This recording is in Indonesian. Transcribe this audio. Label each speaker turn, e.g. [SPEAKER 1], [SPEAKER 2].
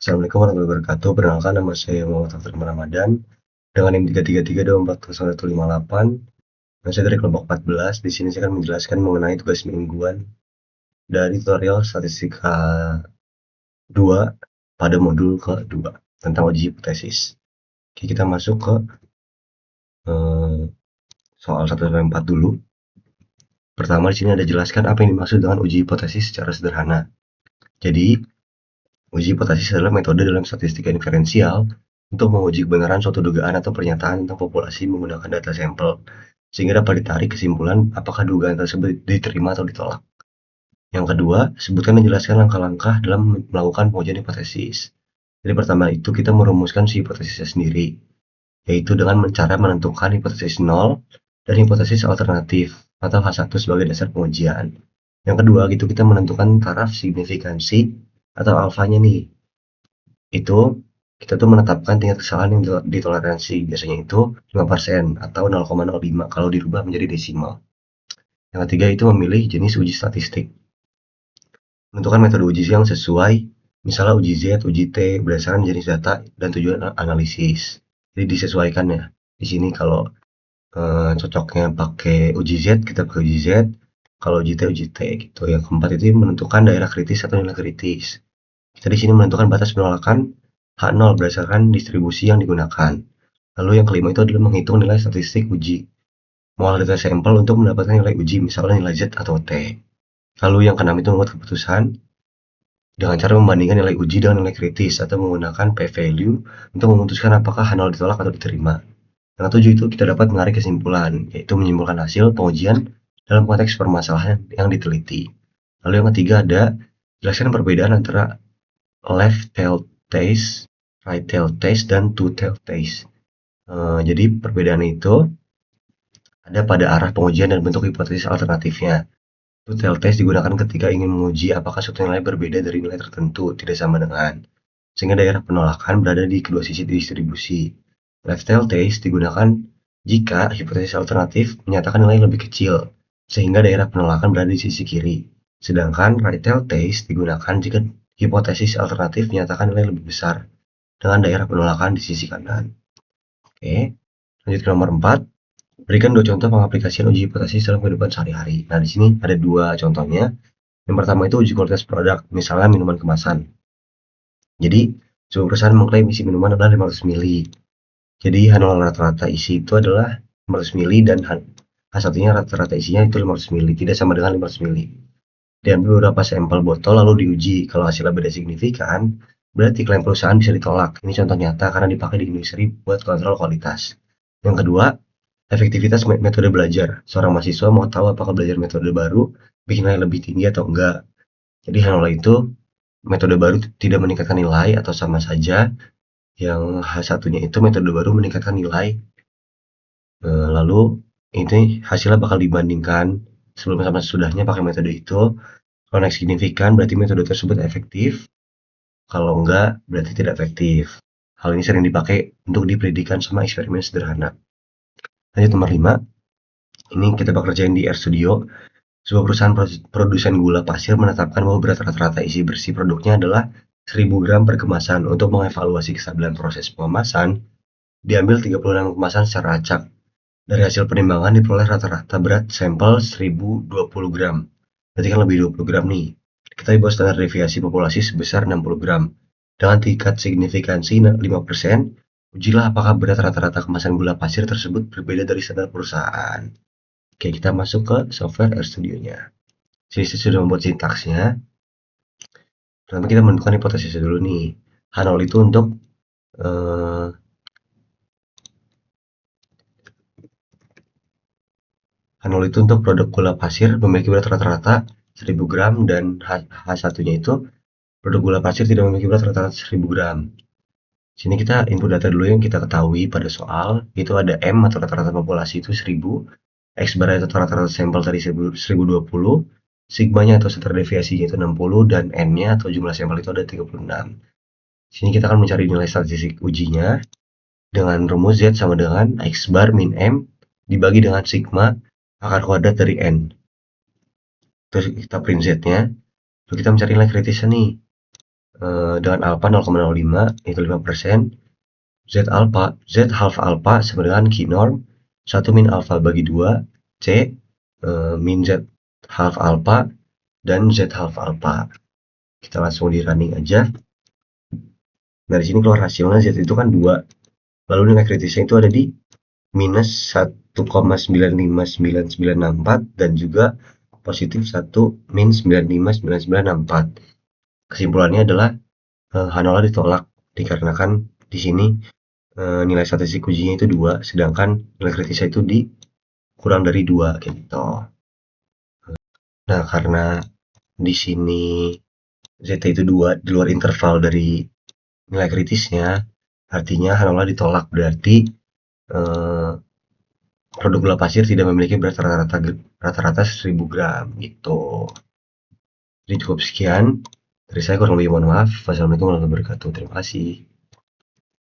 [SPEAKER 1] Assalamualaikum warahmatullahi wabarakatuh. Perkenalkan, nama saya Muhammad Taufik Ramadan dengan NIM 333240158. Dan saya dari kelompok 14. Di sini saya akan menjelaskan mengenai tugas mingguan dari tutorial statistika 2 pada modul ke-2 tentang uji hipotesis. Oke, kita masuk ke soal 1-4 dulu. Pertama, di sini ada jelaskan apa yang dimaksud dengan uji hipotesis secara sederhana. Jadi, uji hipotesis adalah metode dalam statistika inferensial untuk menguji kebenaran suatu dugaan atau pernyataan tentang populasi menggunakan data sampel, sehingga dapat ditarik kesimpulan apakah dugaan tersebut diterima atau ditolak. Yang kedua, sebutkan dan jelaskan langkah-langkah dalam melakukan pengujian hipotesis. Jadi pertama itu kita merumuskan si hipotesisnya sendiri, yaitu dengan cara menentukan hipotesis 0 dan hipotesis alternatif atau H1 sebagai dasar pengujian. Yang kedua gitu kita menentukan taraf signifikansi atau alfanya nih. Itu kita tuh menetapkan tingkat kesalahan yang ditoleransi, biasanya itu 5% atau 0,05 kalau dirubah menjadi desimal. Yang ketiga itu memilih jenis uji statistik. Menentukan metode uji yang sesuai, misalnya uji Z, uji T berdasarkan jenis data dan tujuan analisis. Jadi disesuaikan ya. Di sini kalau cocoknya pakai uji Z, kita pakai uji Z. Kalau uji T gitu. Yang keempat itu menentukan daerah kritis atau nilai kritis. Kita di sini menentukan batas penolakan H0 berdasarkan distribusi yang digunakan. Lalu yang kelima itu adalah menghitung nilai statistik uji. Mengolah data sampel untuk mendapatkan nilai uji, misalnya nilai Z atau T. Lalu yang keenam itu membuat keputusan dengan cara membandingkan nilai uji dengan nilai kritis atau menggunakan p-value untuk memutuskan apakah H0 ditolak atau diterima. Yang ketujuh itu kita dapat menarik kesimpulan, yaitu menyimpulkan hasil pengujian dalam konteks permasalahan yang diteliti. Lalu yang ketiga ada jelaskan perbedaan antara left tail test, right tail test, dan two tail test. Jadi perbedaan itu ada pada arah pengujian dan bentuk hipotesis alternatifnya. Two tail test digunakan ketika ingin menguji apakah suatu nilai berbeda dari nilai tertentu, tidak sama dengan, sehingga daerah penolakan berada di kedua sisi distribusi. Left tail test digunakan jika hipotesis alternatif menyatakan nilai lebih kecil, sehingga daerah penolakan berada di sisi kiri. Sedangkan right tail test digunakan jika hipotesis alternatif menyatakan nilai lebih besar, dengan daerah penolakan di sisi kanan. Oke, lanjut ke nomor 4. Berikan 2 contoh pengaplikasian uji hipotesis dalam kehidupan sehari-hari. Nah, di sini ada 2 contohnya. Yang pertama itu uji kualitas produk, misalnya minuman kemasan. Jadi, sebuah perusahaan mengklaim isi minuman adalah 500 ml. Jadi, H0 rata-rata isi itu adalah 500 ml dan H1-nya rata-rata isinya itu 500 ml, tidak sama dengan 500 ml. Diambil beberapa sampel botol lalu diuji. Kalau hasilnya beda signifikan, berarti klaim perusahaan bisa ditolak. Ini contoh nyata karena dipakai di industri buat kontrol kualitas. Yang kedua, efektivitas metode belajar. Seorang mahasiswa mau tahu apakah belajar metode baru bikin nilai lebih tinggi atau enggak. Jadi H0 itu metode baru tidak meningkatkan nilai atau sama saja. Yang H1-nya itu metode baru meningkatkan nilai. Lalu ini hasilnya bakal dibandingkan sebelum sama sesudahnya pakai metode itu. Kalau naik signifikan berarti metode tersebut efektif. Kalau enggak berarti tidak efektif. Hal ini sering dipakai untuk diprediksikan sama eksperimen sederhana. Lanjut nomor 5. Ini kita bakal kerjain di RStudio. Sebuah perusahaan produsen gula pasir menetapkan bahwa berat rata-rata isi bersih produknya adalah 1000 gram per kemasan. Untuk mengevaluasi kestabilan proses pengemasan, diambil 36 kemasan secara acak. Dari hasil penimbangan diperoleh rata-rata berat sampel 1020 gram. Berarti kan lebih 20 gram nih. Kita buat standar deviasi populasi sebesar 60 gram. Dengan tingkat signifikansi 5%, ujilah apakah berat rata-rata kemasan gula pasir tersebut berbeda dari standar perusahaan. Oke, kita masuk ke software RStudio-nya. Sini saya sudah membuat sintaksnya. Pertama kita menentukan hipotesisnya dulu nih. H0 itu untuk H0 itu untuk produk gula pasir memiliki berat rata-rata 1000 gram dan H1-nya itu produk gula pasir tidak memiliki berat rata-rata 1000 gram. Sini kita input data dulu yang kita ketahui pada soal, itu ada M atau rata-rata populasi itu 1000, X bar atau rata-rata sampel tadi 1020, sigmanya atau standar deviasinya itu 60, dan N-nya atau jumlah sampel itu ada 36. Sini kita akan mencari nilai statistik ujinya dengan rumus Z sama dengan X bar min M dibagi dengan sigma akar kuadrat dari N. Terus kita print Z-nya, lalu kita mencari nilai kritisnya nih. dengan alpha 0,05 itu 5%. Z half alpha sama dengan Q norm 1 min alpha bagi 2 C min Z half alpha dan Z half alpha. Kita langsung di running aja. Nah, di sini keluar hasilnya Z itu kan 2. Lalu nilai kritisnya itu ada di minus 1,959964 dan juga positif 1 min 959964. Kesimpulannya adalah H0 ditolak dikarenakan di sini nilai statistik ujinya itu 2, sedangkan nilai kritisnya itu kurang dari 2 gitu. Nah, karena di sini ZT itu 2 di luar interval dari nilai kritisnya, artinya H0 ditolak, berarti produk gula pasir tidak memiliki berat rata-rata 1000 gram gitu. Jadi cukup sekian dari saya, kurang lebih mohon maaf. Wassalamualaikum warahmatullahi wabarakatuh. Terima kasih.